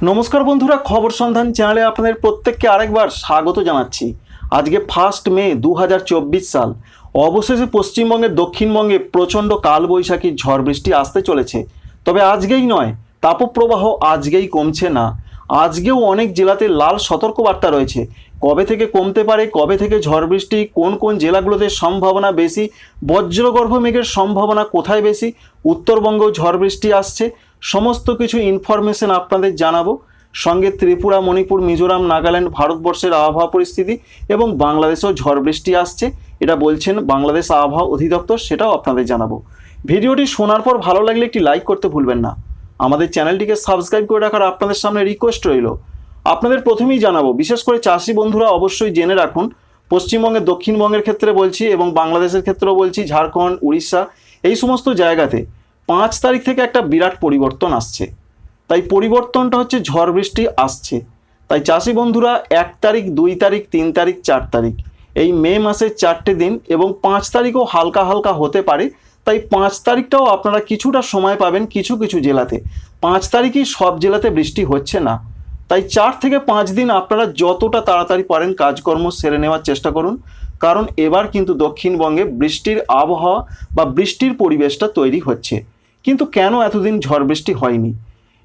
নমস্কার বন্ধুরা, খবর সন্ধান চ্যানেলে আপনাদের প্রত্যেককে আরেকবার স্বাগত জানাচ্ছি। আজকে 1 মে 2024 সাল। অবশেষে পশ্চিমবঙ্গের দক্ষিণবঙ্গে প্রচণ্ড কালবৈশাখী ঝড় বৃষ্টি আসতে চলেছে। তবে আজকেই নয়, তাপপ্রবাহ আজকেই কমছে না। আজকেও অনেক জেলাতে লাল সতর্কবার্তা রয়েছে। কবে থেকে কমতে পারে, কবে থেকে ঝড় বৃষ্টি, কোন কোন জেলাগুলোতে সম্ভাবনা বেশি, বজ্রগর্ভ মেঘের সম্ভাবনা কোথায় বেশি, উত্তরবঙ্গেও ঝড় বৃষ্টি আসছে, সমস্ত কিছু ইনফরমেশন আপনাদের জানাবো। সঙ্গে ত্রিপুরা, মণিপুর, মিজোরাম, নাগাল্যান্ড, ভারতবর্ষের আবহাওয়া পরিস্থিতি এবং বাংলাদেশেও ঝড় বৃষ্টি আসছে, এটা বলছেন বাংলাদেশ আবহাওয়া অধিদপ্তর, সেটাও আপনাদের জানাবো। ভিডিওটি শোনার পর ভালো লাগলে একটি লাইক করতে ভুলবেন না। আমাদের চ্যানেলটিকে সাবস্ক্রাইব করে রাখার আপনাদের সামনে রিকোয়েস্ট রইল। আপনাদের প্রথমেই জানাবো, বিশেষ করে চাষি বন্ধুরা অবশ্যই জেনে রাখুন, পশ্চিমবঙ্গের দক্ষিণবঙ্গের ক্ষেত্রে বলছি এবং বাংলাদেশের ক্ষেত্রেও বলছি, ঝাড়খণ্ড, উড়িষ্যা, এই সমস্ত জায়গাতে 5 তারিখ থেকে একটা বিরাট পরিবর্তন আসছে। তাই পরিবর্তনটা হচ্ছে ঝড় বৃষ্টি আসছে। তাই চাষি বন্ধুরা 1 তারিখ, 2 তারিখ, 3 তারিখ, 4 তারিখ, এই মে মাসের 4টে দিন এবং 5 তারিখও হালকা হালকা হতে পারে। তাই 5 তারিখটাও আপনারা কিছুটা সময় পাবেন কিছু কিছু জেলাতে। 5 তারিখই সব জেলাতে বৃষ্টি হচ্ছে না। তাই 4 থেকে 5 দিন আপনারা যতটা তাড়াতাড়ি পারেন কাজকর্ম সেরে নেওয়ার চেষ্টা করুন, কারণ এবার কিন্তু দক্ষিণবঙ্গে বৃষ্টির আবহাওয়া বা বৃষ্টির পরিবেশটা তৈরি হচ্ছে। কিন্তু কেন এতদিন ঝড় বৃষ্টি হয়নি,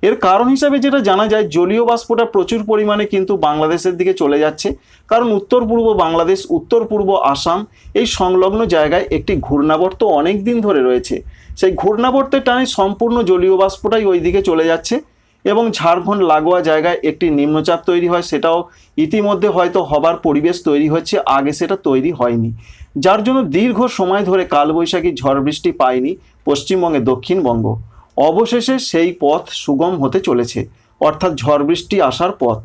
এর কারণ হিসাবে যেটা জানা যায়, জলীয় বাষ্পটা প্রচুর পরিমাণে কিন্তু বাংলাদেশের দিকে চলে যাচ্ছে। কারণ উত্তর পূর্ব বাংলাদেশ, উত্তর পূর্ব আসাম, এই সংলগ্ন জায়গায় একটি ঘূর্ণাবর্ত অনেক দিন ধরে রয়েছে। সেই ঘূর্ণাবর্তের টানে সম্পূর্ণ জলীয় বাষ্পটাই ওই দিকে চলে যাচ্ছে এবং ঝাড়খণ্ড লাগোয়া জায়গায় একটি নিম্নচাপ তৈরি হয়, সেটাও ইতিমধ্যে হয়তো হবার পরিবেশ তৈরি হচ্ছে, আগে সেটা তৈরি হয়নি। যার জন্য দীর্ঘ সময় ধরে কালবৈশাখী ঝড় বৃষ্টি পায়নি পশ্চিমবঙ্গে দক্ষিণবঙ্গ। অবশেষে সেই পথ সুগম হতে চলেছে, অর্থাৎ ঝড় বৃষ্টি আসার পথ।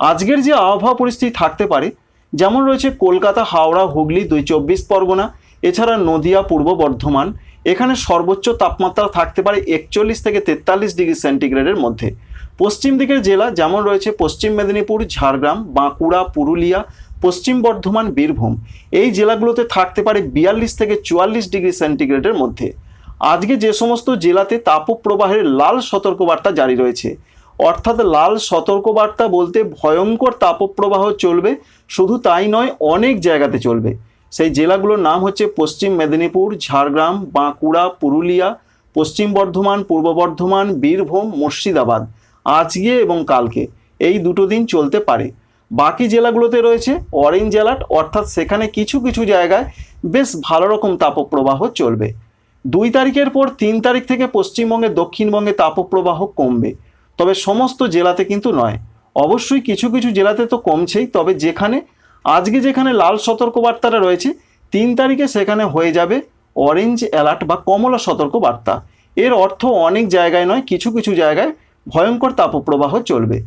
আজকের যে আবহাওয়া পরিস্থিতি থাকতে পারে, যেমন রয়েছে কলকাতা, হাওড়া, হুগলি, 24 পরগনা, এছাড়া নদিয়া, পূর্ব বর্ধমান, এখানে সর্বোচ্চ তাপমাত্রা থাকতে পারে 41 থেকে 43 ডিগ্রি সেন্টিগ্রেডের মধ্যে। পশ্চিম দিকের জেলা যেমন রয়েছে পশ্চিম মেদিনীপুর, ঝাড়গ্রাম, বাঁকুড়া, পুরুলিয়া, পশ্চিম বর্ধমান, বীরভূম, এই জেলাগুলোতে থাকতে পারে 42 থেকে 44 ডিগ্রি সেন্টিগ্রেডের মধ্যে। আজকে যে সমস্ত জেলাতে তাপপ্রবাহের লাল সতর্কবার্তা জারি রয়েছে, অর্থাৎ লাল সতর্কবার্তা বলতে ভয়ঙ্কর তাপপ্রবাহ চলবে, শুধু তাই নয় অনেক জায়গাতে চলবে। সেই জেলাগুলোর নাম হচ্ছে পশ্চিম মেদিনীপুর, ঝাড়গ্রাম, বাঁকুড়া, পুরুলিয়া, পশ্চিম বর্ধমান, পূর্ব বর্ধমান, বীরভূম, মুর্শিদাবাদ। আজকে এবং কালকে এই দুটো দিন চলতে পারে। বাকি জেলাগুলোতে রয়েছে অরেঞ্জ অ্যালার্ট, অর্থাৎ সেখানে কিছু কিছু জায়গায় বেশ ভালো রকম তাপপ্রবাহ চলবে। 2 তারিখের পর 3 তারিখ থেকে পশ্চিমবঙ্গে দক্ষিণবঙ্গে তাপপ্রবাহ কমবে, তবে সমস্ত জেলাতে কিন্তু নয়। অবশ্যই কিছু কিছু জেলাতে তো কমছেই, তবে যেখানে লাল সতর্কবার্তাটা রয়েছে 3 তারিখে সেখানে হয়ে যাবে অরেঞ্জ অ্যালার্ট বা কমলা সতর্কবার্তা। এর অর্থ অনেক জায়গায় নয়, কিছু কিছু জায়গায় ভয়ঙ্কর তাপপ্রবাহ চলবে।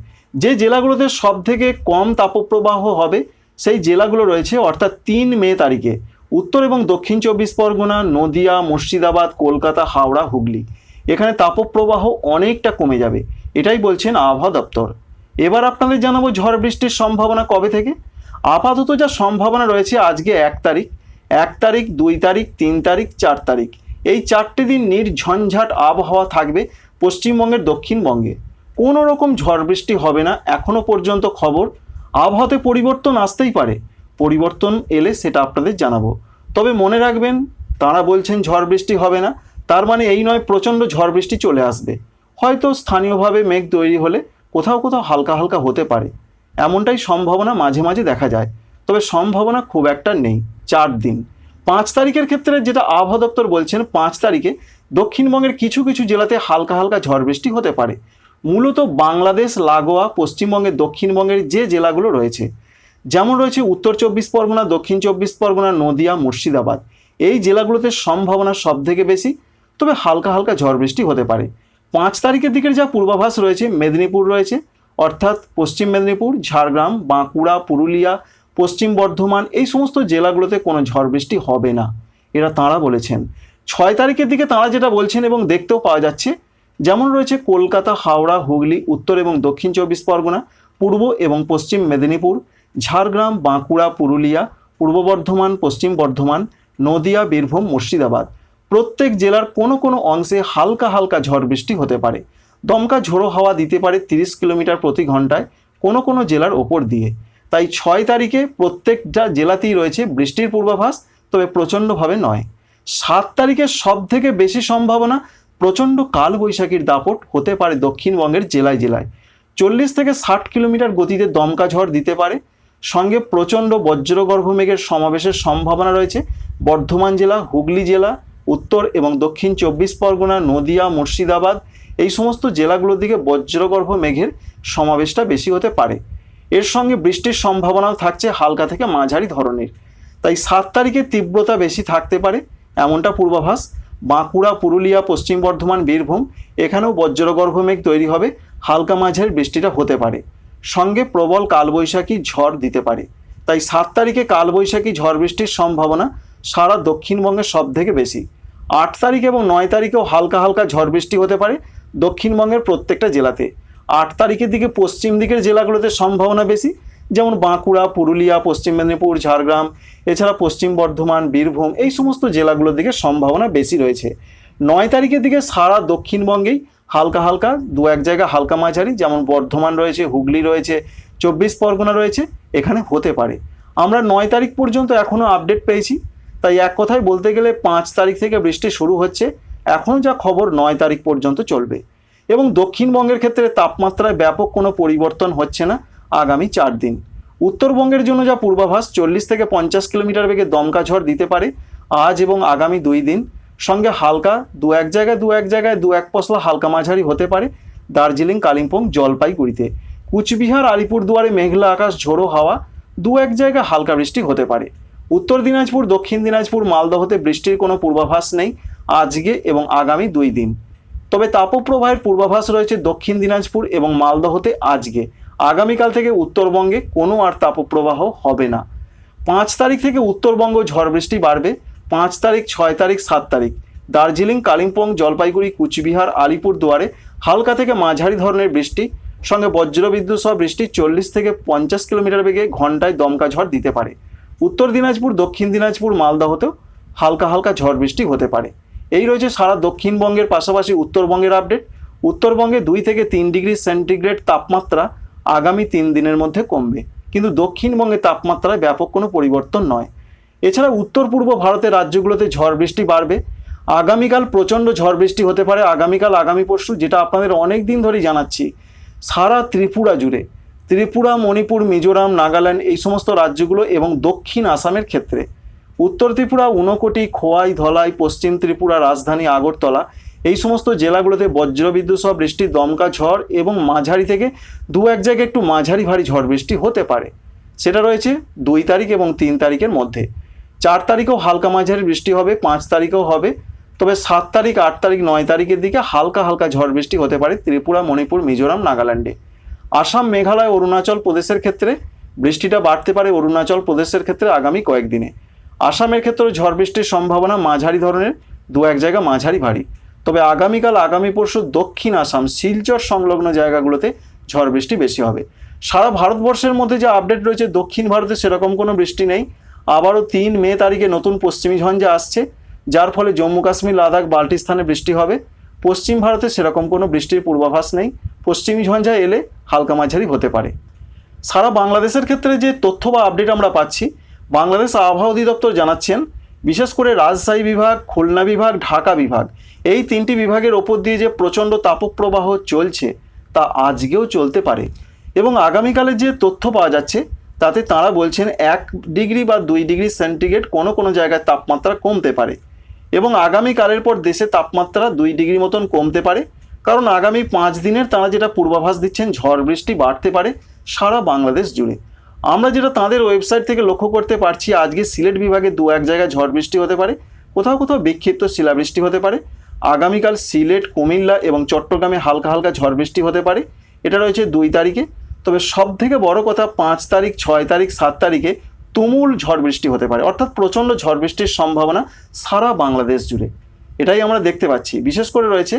যে জেলাগুলোতে সব থেকে কম তাপপ্রবাহ হবে সেই জেলাগুলো রয়েছে, অর্থাৎ 3 মে তারিখে উত্তর এবং দক্ষিণ 24 পরগনা, নদিয়া, মুর্শিদাবাদ, কলকাতা, হাওড়া, হুগলি, এখানে তাপপ্রবাহ অনেকটা কমে যাবে, এটাই বলছেন আবহাওয়া দপ্তর। এবার আপনাদের জানাবো ঝড় বৃষ্টির সম্ভাবনা কবে থেকে। আপাতত যা সম্ভাবনা রয়েছে, আজকে 1 তারিখ, 2 তারিখ, 3 তারিখ, 4 তারিখ, এই 4টে দিন নির্ঝঞ্ঝাট আবহাওয়া থাকবে পশ্চিমবঙ্গের দক্ষিণবঙ্গে। কোনো রকম ঝড় বৃষ্টি হবে না এখনো পর্যন্ত খবর। আবহাওয়াতে পরিবর্তন আসতেই পারে, পরিবর্তন এলে সেটা আপনাদের জানাবো। তবে মনে রাখবেন, তাঁরা বলছেন ঝড় বৃষ্টি হবে না, তার মানে এই নয় প্রচণ্ড ঝড় বৃষ্টি চলে আসবে। হয়তো স্থানীয়ভাবে মেঘ তৈরি হলে কোথাও কোথাও হালকা হালকা হতে পারে, এমনটাই সম্ভাবনা মাঝে মাঝে দেখা যায়। তবে সম্ভাবনা খুব একটা নেই 4 দিন। 5 তারিখের ক্ষেত্রে যেটা আবহাওয়া দপ্তর বলছেন, 5 তারিখে দক্ষিণবঙ্গের কিছু কিছু জেলাতে হালকা হালকা ঝড় বৃষ্টি হতে পারে। মূলত বাংলাদেশ লাগোয়া পশ্চিমবঙ্গের দক্ষিণবঙ্গের যে জেলাগুলো রয়েছে, যেমন রয়েছে উত্তর 24 পরগনা, দক্ষিণ 24 পরগনা, নদিয়া, মুর্শিদাবাদ, এই জেলাগুলোতে সম্ভাবনা সব থেকে বেশি, তবে হালকা হালকা ঝড় বৃষ্টি হতে পারে। 5 তারিখের দিকের যা পূর্বাভাস রয়েছে, মেদিনীপুর রয়েছে, অর্থাৎ পশ্চিম মেদিনীপুর, ঝাড়গ্রাম, বাঁকুড়া, পুরুলিয়া, পশ্চিম বর্ধমান, এই সমস্ত জেলাগুলোতে কোনো ঝড় বৃষ্টি হবে না, এরা তাঁরা বলেছেন। 6 তারিখের দিকে তাঁরা যেটা বলছেন এবং দেখতেও পাওয়া যাচ্ছে, যেমন রয়েছে কলকাতা, হাওড়া, হুগলি, উত্তর এবং দক্ষিণ 24 পরগনা, পূর্ব এবং পশ্চিম মেদিনীপুর, ঝাড়গ্রাম, বাঁকুড়া, পুরুলিয়া, পূর্ব বর্ধমান, পশ্চিম বর্ধমান, নদিয়া, বীরভূম, মুর্শিদাবাদ, প্রত্যেক জেলার কোনো কোনো অংশে হালকা হালকা ঝড় বৃষ্টি হতে পারে। দমকা ঝোড়ো হাওয়া দিতে পারে 30 কিলোমিটার প্রতি ঘন্টায় কোনো কোনো জেলার ওপর দিয়ে। তাই 6 তারিখে প্রত্যেকটা জেলাতেই রয়েছে বৃষ্টির পূর্বাভাস, তবে প্রচণ্ডভাবে নয়। 7 তারিখে সব থেকে বেশি সম্ভাবনা প্রচণ্ড কালবৈশাখীর দাপট হতে পারে দক্ষিণবঙ্গের জেলায় জেলায়। 40 থেকে 60 কিলোমিটার গতিতে দমকা ঝড় দিতে পারে, সঙ্গে প্রচণ্ড বজ্রগর্ভ মেঘের সমাবেশের সম্ভাবনা রয়েছে বর্ধমান জেলা, হুগলি জেলা, উত্তর এবং দক্ষিণ 24 পরগনা, নদিয়া, মুর্শিদাবাদ এই সমস্ত জেলাগুলোর দিকে বজ্রগর্ভ মেঘের সমাবেশটা বেশি হতে পারে। এর সঙ্গে বৃষ্টির সম্ভাবনাও থাকছে হালকা থেকে মাঝারি ধরনের। তাই 7 তারিখে তীব্রতা বেশি থাকতে পারে এমনটা পূর্বাভাস। বাঁকুড়া, পুরুলিয়া, পশ্চিম বর্ধমান, বীরভূম এখানেও বজ্রগর্ভ মেঘ তৈরি হবে, হালকা মাঝারি বৃষ্টিটা হতে পারে, সঙ্গে প্রবল কালবৈশাখী ঝড় দিতে পারে। তাই 7 তারিখে কালবৈশাখী ঝড় বৃষ্টির সম্ভাবনা সারা দক্ষিণবঙ্গে সব থেকে বেশি। 8 তারিখ এবং 9 তারিখেও হালকা হালকা ঝড় বৃষ্টি হতে পারে দক্ষিণবঙ্গের প্রত্যেকটা জেলাতে। 8 তারিখের দিকে পশ্চিম দিকের জেলাগুলোতে সম্ভাবনা বেশি, যেমন বাঁকুড়া, পুরুলিয়া, পশ্চিম মেদিনীপুর, ঝাড়গ্রাম, এছাড়া পশ্চিম বর্ধমান, বীরভূম এই সমস্ত জেলাগুলোর দিকে সম্ভাবনা বেশি রয়েছে। 9 তারিখের দিকে সারা দক্ষিণবঙ্গেই হালকা হালকা দু এক জায়গা হালকা মাঝারি, যেমন বর্ধমান রয়েছে, হুগলি রয়েছে, 24 পরগনা রয়েছে, এখানে হতে পারে। আমরা 9 তারিখ পর্যন্ত এখনও আপডেট পেয়েছি, তাই এক কথায় বলতে গেলে 5 তারিখ থেকে বৃষ্টি শুরু হচ্ছে, এখনও যা খবর 9 তারিখ পর্যন্ত চলবে। এবং দক্ষিণবঙ্গের ক্ষেত্রে তাপমাত্রায় ব্যাপক কোনো পরিবর্তন হচ্ছে না আগামী 4 দিন। উত্তরবঙ্গের জন্য যা পূর্বাভাস 40 থেকে 50 কিলোমিটার বেগে দমকা ঝড় দিতে পারে আজ এবং আগামী 2 দিন, সঙ্গে হালকা দু এক জায়গায় দু এক পশলা হালকা মাঝারি হতে পারে দার্জিলিং, কালিম্পং, জলপাইগুড়িতে। কুচবিহার, আলিপুরদুয়ারে মেঘলা আকাশ, ঝোড়ো হাওয়া, দু এক জায়গায় হালকা বৃষ্টি হতে পারে। উত্তর দিনাজপুর, দক্ষিণ দিনাজপুর, মালদহতে বৃষ্টির কোনো পূর্বাভাস নেই আজকে এবং আগামী 2 দিন। তবে তাপপ্রবাহের পূর্বাভাস রয়েছে দক্ষিণ দিনাজপুর এবং মালদহতে আজকে। আগামীকাল থেকে উত্তরবঙ্গে কোনো আর তাপপ্রবাহ হবে না। 5 তারিখ থেকে উত্তরবঙ্গ ঝড় বৃষ্টি বাড়বে। 5 তারিখ, 6 তারিখ, 7 তারিখ দার্জিলিং, কালিম্পং, জলপাইগুড়ি, কুচবিহার, আলিপুরদুয়ারে হালকা থেকে মাঝারি ধরনের বৃষ্টি, সঙ্গে বজ্রবিদ্যুৎ সহ বৃষ্টি 40 থেকে 50 কিলোমিটার বেগে ঘন্টায় দমকা ঝড় দিতে পারে। উত্তর দিনাজপুর, দক্ষিণ দিনাজপুর, মালদহতেও হালকা হালকা ঝড় বৃষ্টি হতে পারে। এই রয়েছে সারা দক্ষিণবঙ্গের পাশাপাশি উত্তরবঙ্গের আপডেট। উত্তরবঙ্গে 2 থেকে 3 ডিগ্রি সেন্টিগ্রেড তাপমাত্রা আগামী 3 দিনের মধ্যে কমবে, কিন্তু দক্ষিণবঙ্গে তাপমাত্রায় ব্যাপক কোনো পরিবর্তন নয়। এছাড়া উত্তর পূর্ব ভারতের রাজ্যগুলোতে ঝড় বৃষ্টি বাড়বে। আগামীকাল প্রচণ্ড ঝড় বৃষ্টি হতে পারে, আগামীকাল আগামী পরশু, যেটা আপনাদের অনেক দিন ধরেই জানাচ্ছি। সারা ত্রিপুরা জুড়ে, ত্রিপুরা, মণিপুর, মিজোরাম, নাগাল্যান্ড এই সমস্ত রাজ্যগুলো এবং দক্ষিণ আসামের ক্ষেত্রে, উত্তর ত্রিপুরা, ঊনকোটি, খোয়াই, ধলাই, পশ্চিম ত্রিপুরা, রাজধানী আগরতলা এই সমস্ত জেলাগুলোতে বজ্রবিদ্যুৎ সহ বৃষ্টি, দমকা ঝড় এবং মাঝারি থেকে দু এক জায়গায় একটু মাঝারি ভারী ঝড় বৃষ্টি হতে পারে। সেটা রয়েছে 2 তারিখ এবং 3 তারিখের মধ্যে। 4 তারিখেও হালকা মাঝারি বৃষ্টি হবে, 5 তারিখেও হবে। তবে 7 তারিখ, 8 তারিখ, 9 তারিখের দিকে হালকা হালকা ঝড় বৃষ্টি হতে পারে ত্রিপুরা, মণিপুর, মিজোরাম, নাগাল্যান্ডে। আসাম, মেঘালয়, অরুণাচল প্রদেশের ক্ষেত্রে বৃষ্টিটা বাড়তে পারে অরুণাচল প্রদেশের ক্ষেত্রে আগামী কয়েকদিনে। আসামের ক্ষেত্রে ঝড় বৃষ্টির সম্ভাবনা মাঝারি ধরনের, দু এক জায়গা মাঝারি ভারী। তবে আগামীকাল আগামী পরশু দক্ষিণ আসাম, শিলচর সংলগ্ন জায়গাগুলোতে ঝড় বৃষ্টি বেশি হবে। সারা ভারতবর্ষের মধ্যে যে আপডেট রয়েছে দক্ষিণ ভারতে সেরকম কোনো বৃষ্টি নেই। আবারও 3 মে তারিখে নতুন পশ্চিমী ঝঞ্ঝা আসছে, যার ফলে জম্মু কাশ্মীর, লাদাখ, বাল্টিস্তানে বৃষ্টি হবে। পশ্চিম ভারতে সেরকম কোনো বৃষ্টির পূর্বাভাস নেই। পশ্চিমী ঝঞ্ঝা এলে হালকা মাঝারি হতে পারে। সারা বাংলাদেশের ক্ষেত্রে যে তথ্য বা আপডেট আমরা পাচ্ছি, বাংলাদেশ আবহাওয়া অধিদপ্তর জানাচ্ছেন বিশেষ করে রাজশাহী বিভাগ, খুলনা বিভাগ, ঢাকা বিভাগ এই 3টি বিভাগের ওপর দিয়ে যে প্রচণ্ড তাপপ্রবাহ চলছে তা আজকেও চলতে পারে। এবং আগামীকালের যে তথ্য পাওয়া যাচ্ছে তাতে তাঁরা বলছেন 1 ডিগ্রি বা 2 ডিগ্রি সেন্টিগ্রেড কোনো কোনো জায়গায় তাপমাত্রা কমতে পারে। এবং আগামীকালের পর দেশে তাপমাত্রা 2 ডিগ্রি মতন কমতে পারে, কারণ আগামী 5 দিনের তাঁরা যেটা পূর্বাভাস দিচ্ছেন ঝড় বৃষ্টি বাড়তে পারে সারা বাংলাদেশ জুড়ে। আমরা যেটা তাদের ওয়েবসাইট থেকে লক্ষ্য করতে পারছি, আজকে সিলেট বিভাগে 2 এক জায়গায় ঝড় বৃষ্টি হতে পারে, কোথাও কোথাও বিক্ষিপ্ত শিলাবৃষ্টি হতে পারে। আগামীকাল সিলেট, কুমিল্লা এবং চট্টগ্রামে হালকা হালকা ঝড় বৃষ্টি হতে পারে, এটা রয়েছে 2 তারিখে। তবে সব থেকে বড় কথা 5 তারিখ, 6 তারিখ, 7 তারিখে তুমুল ঝড় বৃষ্টি হতে পারে, অর্থাৎ প্রচণ্ড ঝড় বৃষ্টির সম্ভাবনা সারা বাংলাদেশ জুড়ে। এটাই আমরা দেখতে পাচ্ছি। বিশেষ করে রয়েছে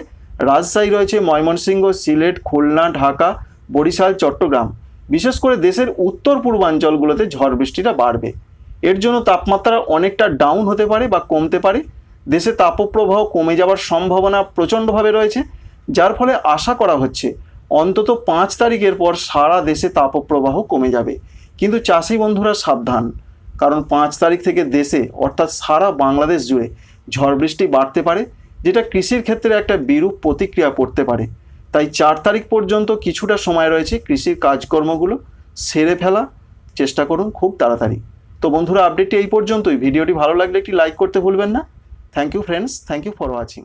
রাজশাহী, রয়েছে ময়মনসিংহ, সিলেট, খুলনা, ঢাকা, বরিশাল, চট্টগ্রাম। বিশেষ করে দেশের উত্তর পূর্বাঞ্চলগুলোতে ঝড় বৃষ্টিটা বাড়বে। এর জন্য তাপমাত্রা অনেকটা ডাউন হতে পারে বা কমতে পারে। দেশে তাপপ্রবাহ কমে যাওয়ার সম্ভাবনা প্রচণ্ডভাবে রয়েছে, যার ফলে আশা করা হচ্ছে অন্তত 5 তারিখের পর সারা দেশে তাপপ্রবাহ কমে যাবে। কিন্তু চাষি বন্ধুরা সাবধান, কারণ 5 তারিখ থেকে দেশে অর্থাৎ সারা বাংলাদেশ জুড়ে ঝড় বৃষ্টি বাড়তে পারে, যেটা কৃষির ক্ষেত্রে একটা বিরূপ প্রতিক্রিয়া পড়তে পারে। তাই 4 তারিখ পর্যন্ত কিছুটা সময় রয়েছে কৃষির কাজকর্মগুলো সেরে ফেলা চেষ্টা করুন খুব তাড়াতাড়ি। তো বন্ধুরা, আপডেটটি এই পর্যন্তই। ভিডিওটি ভালো লাগলে একটি লাইক করতে ভুলবেন না। Thank you friends, thank you for watching.